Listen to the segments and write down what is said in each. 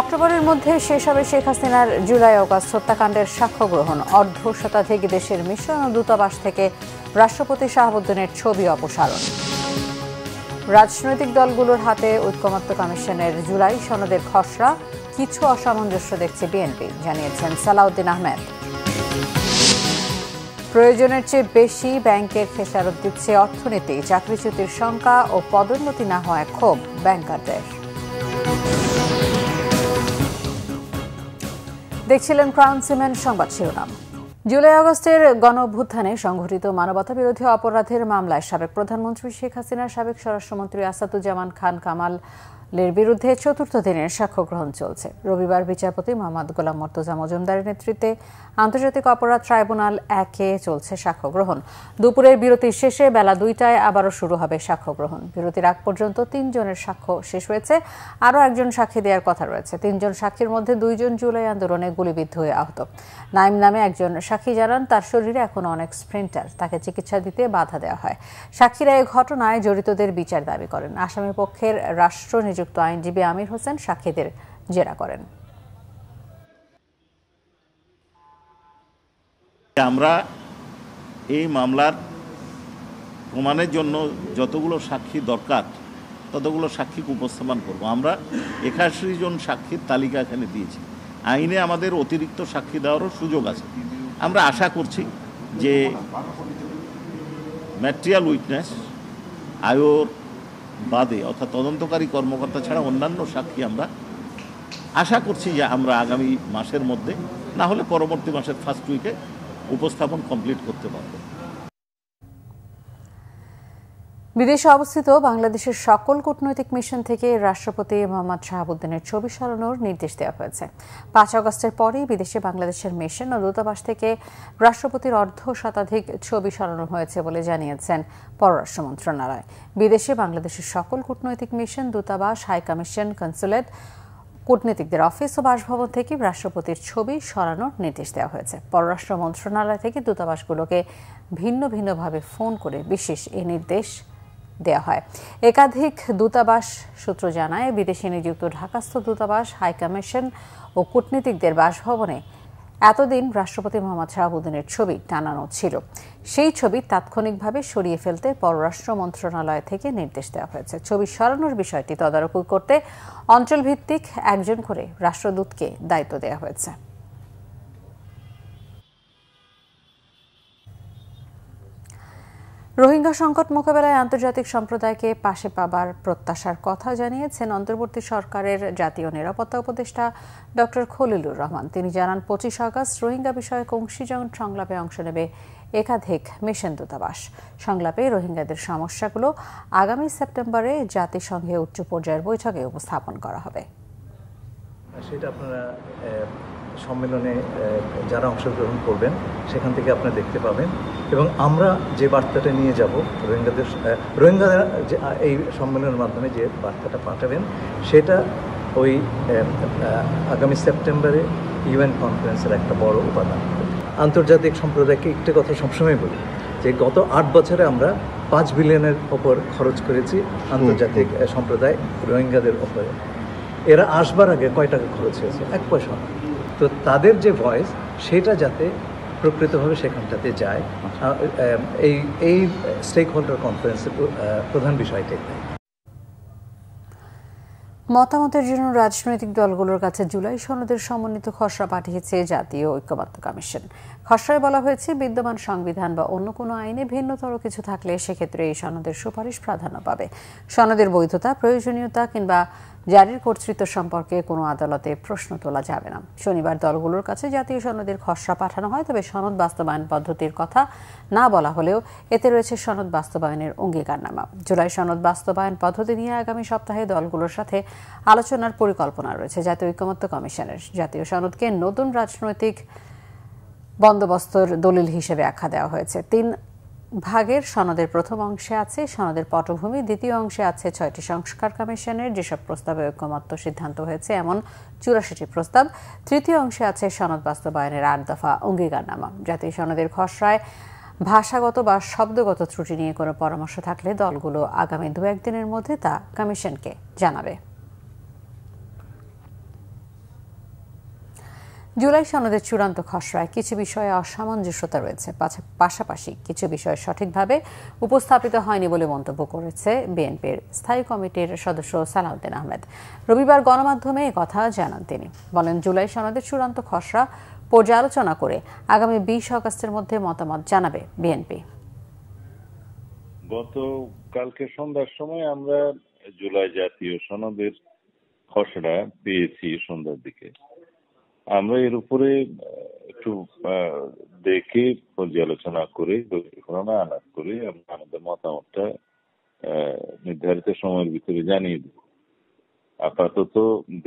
অক্টোবরের মধ্যে শেষ হবে শেখ হাসিনার জুলাই অগাস্ট হত্যাকাণ্ডের সাক্ষ্য গ্রহণ। অর্ধ শতাধিক দেশের মিশন ও দূতাবাস থেকে রাষ্ট্রপতি শাহাবুদ্দিনের ছবি অপসারণ। রাজনৈতিক দলগুলোর হাতে ঐকমত্য কমিশনের জুলাই সনদের খসড়া, কিছু অসামঞ্জস্য দেখছে বিএনপি, জানিয়েছেন সালাউদ্দিন আহমেদ। প্রয়োজনের চেয়ে বেশি ব্যাংকের খেসারত দিচ্ছে অর্থনীতি, চাকরিচ্যুতির শঙ্কা ও পদোন্নতি না হওয়ায় ক্ষোভ ব্যাংকারদের। দেখছিলেন ক্রাউন সিমেন্ট সংবাদ শিরোনাম। জুলাই আগস্টের গণঅভ্যুত্থানে সংঘটিত মানবতাবিরোধী অপরাধের মামলায় সাবেক প্রধানমন্ত্রী শেখ হাসিনার সাবেক স্বরাষ্ট্রমন্ত্রী আসাদুজ্জামান খান কামালের বিরুদ্ধে চতুর্থ দিনের সাক্ষ্য গ্রহণ চলছে। রবিবার বিচারপতি মোহাম্মদ গোলাম মর্তুজা মজুমদারের নেতৃত্বে আন্তর্জাতিক অপরাধ ট্রাইব্যুনাল 1-এ চলছে সাক্ষ্য গ্রহণ। দুপুরের বিরতির শেষে বেলা 2টায় আবারও শুরু হবে সাক্ষ্য গ্রহণ। বিরতির আগ পর্যন্ত 3 জনের সাক্ষ্য শেষ হয়েছে। আরও একজন সাক্ষী দেওয়ার কথা রয়েছে। 3 জন সাক্ষীর মধ্যে 2 জন জুলাই আন্দোলনে গুলিবিদ্ধ হয়ে আহত। নাইম নামে একজন সাক্ষী জানান, তার শরীরে এখন অনেক স্প্লিন্টার, তাকে চিকিৎসা দিতে বাধা দেওয়া হয়। সাক্ষীরা এই ঘটনায় জড়িতদের বিচার দাবি করেন। আসামি পক্ষের রাষ্ট্র নিযুক্ত আইনজীবী আমির হোসেন সাক্ষীদের জেরা করেন। আমরা এই মামলার প্রমাণের জন্য যতগুলো সাক্ষী দরকার ততগুলো সাক্ষীকে উপস্থাপন করব। আমরা 81 জন সাক্ষীর তালিকা এখানে দিয়েছি। আইনে আমাদের অতিরিক্ত সাক্ষী দেওয়ারও সুযোগ আছে। আমরা আশা করছি যে ম্যাটেরিয়াল উইটনেস আয়োর বাদে অর্থাৎ তদন্তকারী কর্মকর্তা ছাড়া অন্যান্য সাক্ষী আমরা আশা করছি যে আমরা আগামী মাসের মধ্যে, না হলে পরবর্তী মাসের ফার্স্ট উইকে উপস্থাপন কমপ্লিট করতে পারব। বিদেশে অবস্থিত বাংলাদেশের সকল কূটনৈতিক মিশন থেকে রাষ্ট্রপতি মোহাম্মদ শাহাবুদ্দিনের ছবি সরানোর নির্দেশ দেওয়া হয়েছে। 5 আগস্টের পরেই বিদেশে বাংলাদেশের মিশন ও দূতাবাস থেকে রাষ্ট্রপতির অর্ধ শতাধিক ছবি সরানো হয়েছে বলে জানিয়েছেন পররাষ্ট্র মন্ত্রণালয়। বিদেশে বাংলাদেশের সকল কূটনৈতিক মিশন, দূতাবাস, হাইকমিশন, কনসুলেট, কূটনীতিকদের অফিস ও বাসভবন থেকে রাষ্ট্রপতির ছবি সরানোর নির্দেশ দেওয়া হয়েছে। পররাষ্ট্র মন্ত্রণালয় থেকে দূতাবাসগুলোকে ভিন্ন ভিন্নভাবে ফোন করে বিশেষ এই নির্দেশ দেওয়া হয়। একাধিক দূতাবাস সূত্র জানায়, বিদেশে নিযুক্ত ঢাকাস্থ দূতাবাস, হাইকমিশন ও কূটনীতিকদের বাসভবনে এতদিন রাষ্ট্রপতি মোহাম্মদ শাহাবুদ্দিনের ছবি টানানো ছিল। সেই ছবি তাৎক্ষণিকভাবে সরিয়ে ফেলতে পররাষ্ট্র মন্ত্রণালয় থেকে নির্দেশ দেওয়া হয়েছে। ছবি সরানোর বিষয়টি তদারকি করতে অঞ্চলভিত্তিক একজন করে রাষ্ট্রদূতকে দায়িত্ব দেওয়া হয়েছে। রোহিঙ্গা সংকট মোকাবেলায় আন্তর্জাতিক সম্প্রদায়কে পাশে পাবার প্রত্যাশার কথা জানিয়েছেন অন্তর্বর্তী সরকারের জাতীয় নিরাপত্তা উপদেষ্টা ডক্টর খলিলুর রহমান। তিনি জানান, 25 আগস্ট রোহিঙ্গা বিষয়ক অংশীজন সংলাপে অংশ নেবে একাধিক মিশন দূতাবাস। সংলাপে রোহিঙ্গাদের সমস্যাগুলো আগামী সেপ্টেম্বরে জাতিসংঘে উচ্চ পর্যায়ের বৈঠকে উপস্থাপন করা হবে। সেটা আপনারা সম্মেলনে যারা অংশগ্রহণ করবেন সেখান থেকে আপনারা দেখতে পাবেন। এবং আমরা যে বার্তাটা নিয়ে যাব, রোহিঙ্গারা যে এই সম্মেলনের মাধ্যমে যে বার্তাটা পাঠাবেন, সেটা ওই আগামী সেপ্টেম্বরে ইউএন কনফারেন্সের একটা বড় উপাদান। আন্তর্জাতিক সম্প্রদায়কে একটা কথা সবসময় বলি যে গত 8 বছরে আমরা 5 বিলিয়নের ওপর খরচ করেছি আন্তর্জাতিক সম্প্রদায় রোহিঙ্গাদের ওপরে। এরা আসবার আগে কয় টাকা খরচ হয়েছে? 1 পয়সা না। তো তাদের যে ভয়েস, সেটা যাতে প্রকৃতভাবে সেখানটাতে যায়, এই স্টেক হোল্ডার কনফারেন্সের প্রধান বিষয়টাই। মতামতের জন্য রাজনৈতিক দলগুলোর কাছে জুলাই সনদের সমন্বিত খসড়া পাঠিয়েছে জাতীয় ঐকমত্য কমিশন। খসড়ায় বলা হয়েছে, বিদ্যমান সংবিধান বা অন্য কোনো আইনে ভিন্নতর কিছু থাকলে সেক্ষেত্রে এই সনদের সুপারিশ প্রাধান্য পাবে। সনদের বৈধতা, প্রয়োজনীয়তা কিংবা জারির কর্তৃত্ব সম্পর্কে কোনো আদালতে প্রশ্ন তোলা যাবে না। শনিবার দলগুলোর কাছে জাতীয় সনদের খসড়া পাঠানো হয়, তবে সনদ বাস্তবায়ন পদ্ধতির কথা না বলা হলেও এতে রয়েছে সনদ বাস্তবায়নের অঙ্গীকারনামা। জুলাই সনদ বাস্তবায়ন পদ্ধতি নিয়ে আগামী সপ্তাহে দলগুলোর সাথে আলোচনার পরিকল্পনা রয়েছে জাতীয় ঐকমত্য কমিশনের। জাতীয় সনদকে নতুন রাজনৈতিক বন্দোবস্তর দলিল হিসেবে আখ্যা দেওয়া হয়েছে। 3 ভাগের সনদের প্রথম অংশে আছে সনদের পটভূমি, দ্বিতীয় অংশে আছে 6টি সংস্কার কমিশনের যেসব প্রস্তাবে ঐকমত্য সিদ্ধান্ত হয়েছে এমন 84টি প্রস্তাব, তৃতীয় অংশে আছে সনদ বাস্তবায়নের 8 দফা অঙ্গীকারনামা। জাতীয় সনদের খসড়ায় ভাষাগত বা শব্দগত ত্রুটি নিয়ে কোনো পরামর্শ থাকলে দলগুলো আগামী 2-1 দিনের মধ্যে তা কমিশনকে জানাবে। জুলাই সনদের চূড়ান্ত খসড়ায় কিছু বিষয়ে অসামঞ্জস্যতা রয়েছে, পাশাপাশি কিছু বিষয় সঠিকভাবে উপস্থাপিত হয়নি বলে মন্তব্য করেছে বিএনপির স্থায়ী কমিটির সদস্য সালাউদ্দিন আহমেদ। রবিবার গণমাধ্যমে কথা জানান তিনি। বলেন, জুলাই সনদের চূড়ান্ত খসড়া পর্যালোচনা করে আগামী 20 আগস্টের মধ্যে মতামত জানাবে বিএনপি। গতকালকে সন্ধ্যার সময় আমরা জুলাই জাতীয় সনদের খসড়া পেয়েছি সন্ধ্যার দিকে। আমরা এর উপরে একটু দেখে পর্যালোচনা করে আলাপ করে আমাদের মতামতটা নির্ধারিত সময়ের ভিতরে জানিয়ে দেব। আপাতত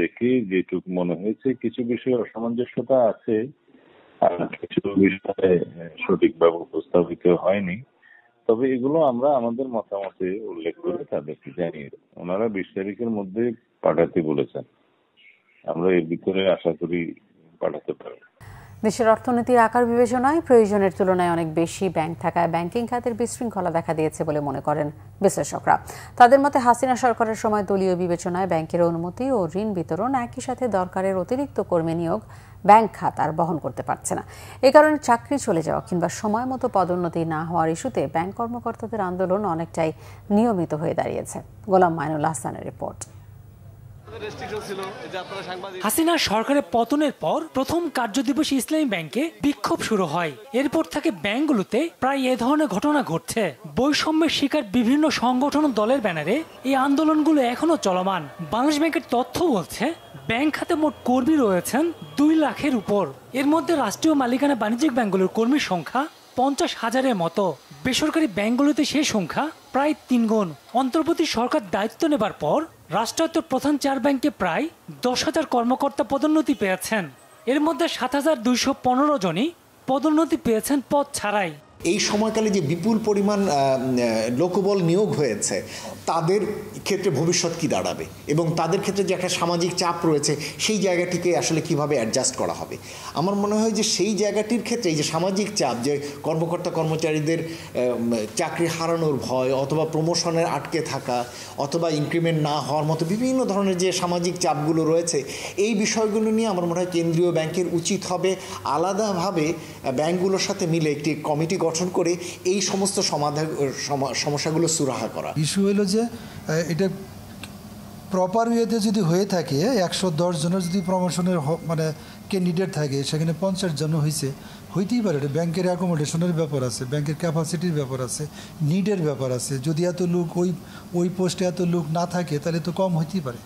দেখে যেটুকু মনে হয়েছে কিছু বিষয়ে অসামঞ্জস্যতা আছে, আর কিছু বিষয়ে সঠিকভাবে উপস্থাপিত হয়নি। তবে এগুলো আমরা আমাদের মতামতে উল্লেখ করে তাদেরকে জানিয়ে দেব। ওনারা 20 তারিখের মধ্যে পাঠাতে বলেছেন। আমরা এর ভিতরে আশা করি পাঠাতে পারব। দেশের অর্থনীতির আকার বিবেচনায় প্রয়োজনের তুলনায় অনেক বেশি ব্যাংক থাকায় ব্যাংকিং খাতের বিশৃঙ্খলা দেখা দিয়েছে বলে মনে করেন বিশ্লেষকরা। তাদের মতে, হাসিনা সরকারের সময় দলীয় বিবেচনায় ব্যাংকের অনুমতি ও ঋণ বিতরণ, একই সাথে দরকারের অতিরিক্ত কর্মী নিয়োগ ব্যাংক খাত আর বহন করতে পারছে না। এ কারণে চাকরি চলে যাওয়া কিংবা সময় মতো পদোন্নতি না হওয়ার ইস্যুতে ব্যাংক কর্মকর্তাদের আন্দোলন অনেকটাই নিয়মিত হয়ে দাঁড়িয়েছে। গোলাম মাইনুল হাসানের রিপোর্ট। হাসিনা সরকারের পতনের পর প্রথম কার্যদিবসে ইসলামী ব্যাংকে বিক্ষোভ শুরু হয়। এরপর থেকে ব্যাংকগুলোতে প্রায় এ ধরনের ঘটনা ঘটছে। বৈষম্যের শিকার বিভিন্ন সংগঠন দলের ব্যানারে এই আন্দোলনগুলো এখনো চলমান। বাংলাদেশ ব্যাংকের তথ্য বলছে, ব্যাংক খাতে মোট কর্মী রয়েছেন 2 লাখের উপর। এর মধ্যে রাষ্ট্রীয় মালিকানা বাণিজ্যিক ব্যাংকগুলোর কর্মীর সংখ্যা 50,000-এর মতো। বেসরকারি ব্যাংকগুলোতে সেই সংখ্যা প্রায় 3 গুণ। অন্তর্বর্তী সরকার দায়িত্ব নেবার পর রাষ্ট্রায়ত্ত প্রধান 4 ব্যাংকে প্রায় 10,000 কর্মকর্তা পদোন্নতি পেয়েছেন। এর মধ্যে 7,215 জনই পদোন্নতি পেয়েছেন পদ ছাড়াই। এই সময়কালে যে বিপুল পরিমাণ লোকবল নিয়োগ হয়েছে, তাদের ক্ষেত্রে ভবিষ্যৎ কি দাঁড়াবে এবং তাদের ক্ষেত্রে যে একটা সামাজিক চাপ রয়েছে, সেই জায়গাটিকে আসলে কিভাবে অ্যাডজাস্ট করা হবে। আমার মনে হয় যে সেই জায়গাটির ক্ষেত্রে এই যে সামাজিক চাপ, যে কর্মকর্তা কর্মচারীদের চাকরি হারানোর ভয় অথবা প্রমোশনের আটকে থাকা অথবা ইনক্রিমেন্ট না হওয়ার মতো বিভিন্ন ধরনের যে সামাজিক চাপগুলো রয়েছে, এই বিষয়গুলো নিয়ে আমার মনে হয় কেন্দ্রীয় ব্যাংকের উচিত হবে আলাদাভাবে ব্যাংকগুলোর সাথে মিলে একটি কমিটি গঠন করে এই সমস্ত সমস্যাগুলো সুরাহা করা। ইস্যু হলো যে এটা প্রপার ওয়েতে যদি হয়ে থাকে, 110 জনের যদি প্রমোশনের মানে ক্যান্ডিডেট থাকে, সেখানে 50 জন হইতেই পারে। এটা ব্যাংকের অ্যাকোমোডেশনের ব্যাপার আছে, ব্যাংকের ক্যাপাসিটির ব্যাপার আছে, নিডের ব্যাপার আছে। যদি এত লোক ওই পোস্টে এত লোক না থাকে, তাহলে তো কম হইতেই পারে।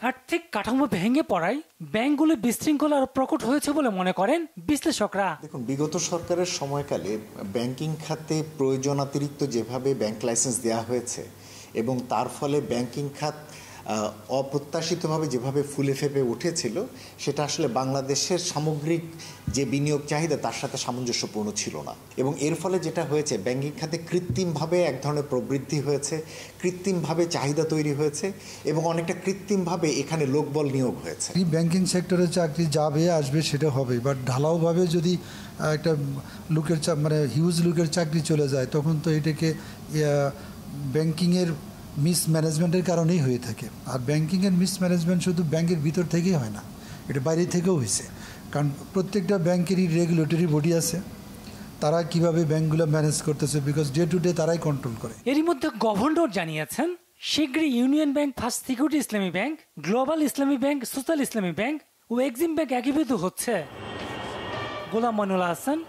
আর্থিক কাঠামো ভেঙে পড়ায় ব্যাংকগুলো বিশৃঙ্খলা আরো প্রকট হয়েছে বলে মনে করেন বিশ্লেষকরা। দেখুন, বিগত সরকারের সময়কালে ব্যাংকিং খাতে প্রয়োজনাতিরিক্ত যেভাবে ব্যাংক লাইসেন্স দেওয়া হয়েছে এবং তার ফলে ব্যাংকিং খাত অপ্রত্যাশিতভাবে যেভাবে ফুলে ফেপে উঠেছিল, সেটা আসলে বাংলাদেশের সামগ্রিক যে বিনিয়োগ চাহিদা তার সাথে সামঞ্জস্যপূর্ণ ছিল না। এবং এর ফলে যেটা হয়েছে, ব্যাংকিং খাতে কৃত্রিমভাবে এক ধরনের প্রবৃদ্ধি হয়েছে, কৃত্রিমভাবে চাহিদা তৈরি হয়েছে এবং অনেকটা কৃত্রিমভাবে এখানে লোকবল নিয়োগ হয়েছে। এই ব্যাংকিং সেক্টরে চাকরি যাবে আসবে সেটা হবে, বাট ঢালাওভাবে যদি একটা লোকের মানে হিউজ লোকের চাকরি চলে যায়, তখন তো এটাকে ব্যাংকিংয়ের মিসম্যানেজমেন্টের কারণেই হয়ে থাকে। আর ব্যাংকিংয়ের মিসম্যানেজমেন্ট শুধু ব্যাংকের ভিতর থেকেই হয় না, এটা বাইরে থেকেও হয়েছে। কারণ প্রত্যেকটা ব্যাংকেরই রেগুলেটরি বডি আছে, তারা কিভাবে ব্যাংকগুলো ম্যানেজ করতেছে, বিকজ ডে টু ডে তারাই কন্ট্রোল করে। এরই মধ্যে গভর্নর জানিয়েছেন, শীঘ্রই ইউনিয়ন ব্যাংক, ফার্স্ট সিকিউরিটি ইসলামী ব্যাংক, গ্লোবাল ইসলামী ব্যাংক, সোশ্যাল ইসলামী ব্যাংক ও এক্সিম ব্যাংক একীভূত হচ্ছে। গোলাম মাইনুল হাসান,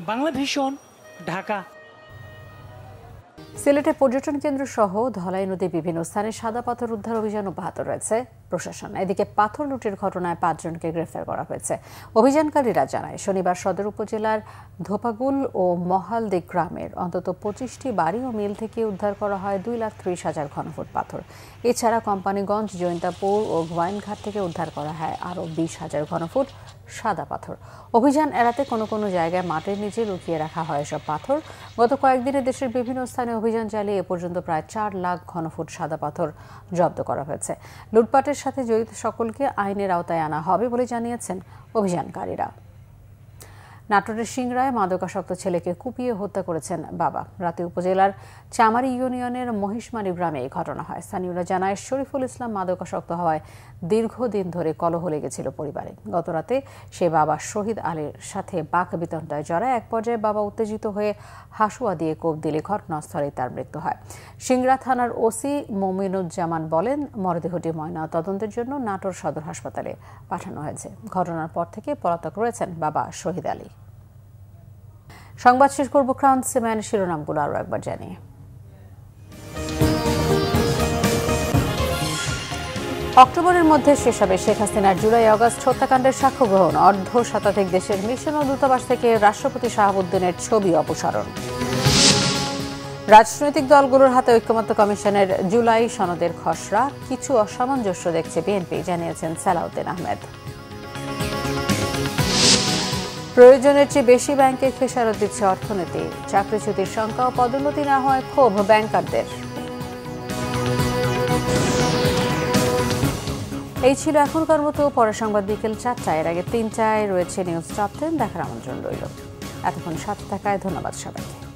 বাংলা ভিশন, ঢাকা। সিলেটে পর্যটন কেন্দ্র সহ ধলাই নদীর বিভিন্ন স্থানে সাদা পাথর উদ্ধার অভিযান অব্যাহত রয়েছে প্রশাসন। এদিকে পাথর লুটের ঘটনায় 5 জনকে গ্রেফতার করা হয়েছে। অভিযানকারীরা জানায়, শনিবার সদর উপজেলার ধোপাগুল ও মহালদি গ্রামের অন্তত 25টি বাড়ি ও মিল থেকে উদ্ধার করা হয় 2,30,000 ঘনফুট পাথর। এছাড়া কোম্পানিগঞ্জ, জৈন্তাপুর ও গোয়াইনঘাট থেকে উদ্ধার করা হয় আরও 20,000 ঘনফুট সাদা পাথর। অভিযান এড়াতে কোনো কোনো জায়গায় মাটির নিচে লুকিয়ে রাখা হয় এসব পাথর। গত কয়েকদিনে দেশের বিভিন্ন স্থানে অভিযান চালিয়ে এ পর্যন্ত প্রায় 4 লাখ ঘনফুট সাদা পাথর জব্দ করা হয়েছে। লুটপাটের সাথে জড়িত সকলকে আইনের আওতায় আনা হবে বলে জানিয়েছেন অভিযানকারীরা। নাটোরের সিংড়ায় মাদকাসক্ত ছেলেকে কুপিয়ে হত্যা করেছেন বাবা। রাতে উপজেলার চামারি ইউনিয়নের মহিষমারি গ্রামে এই ঘটনা হয়। স্থানীয়রা জানায়, শরীফুল ইসলাম মাদকাসক্ত হওয়ায় দীর্ঘদিন ধরে কলহ লেগেছিল পরিবারে। গতরাতে সে বাবা শহীদ আলীর সাথে বাকবিতণ্ডায় জড়ায়। এক পর্যায়ে বাবা উত্তেজিত হয়ে হাসুয়া দিয়ে কোপ দিলে ঘটনাস্থলেই তার মৃত্যু হয়। সিংড়া থানার ওসি মমিনুজ্জামান বলেন, মরদেহটি ময়না তদন্তের জন্য নাটোর সদর হাসপাতালে পাঠানো হয়েছে। ঘটনার পর থেকে পলাতক রয়েছেন বাবা শহীদ আলী। সংবাদ শেষ করব ক্রাউন সিমেন্ট শিরোনামগুলো আরও একবার জানিয়ে। অক্টোবরের মধ্যে শেষ হবে শেখ হাসিনার জুলাই আগস্ট হত্যাকাণ্ডের সাক্ষ্য গ্রহণ। অর্ধ শতাধিক দেশের মিশন ও দূতাবাস থেকে রাষ্ট্রপতি শাহাবুদ্দিনের ছবি অপসারণ। রাজনৈতিক দলগুলোর হাতে ঐক্যমত্য কমিশনের জুলাই সনদের খসড়া, কিছু অসামঞ্জস্য দেখছে বিএনপি, জানিয়েছেন সালাউদ্দিন আহমেদ। প্রয়োজনের চেয়ে বেশি ব্যাংকে খেসারত দিচ্ছে অর্থনীতি। চাকরিচ্যুতির সংখ্যা ও পদোন্নতি না হয় ক্ষোভ ব্যাংকারদের। এই ছিল এখনকার মতো। পরের সংবাদ বিকেল 4টায়, এর আগে 3টায় রয়েছে নিউজ টপ 10 দেখার আমন্ত্রণ রইল। এতক্ষণ সাথে থাকায় ধন্যবাদ সবাইকে।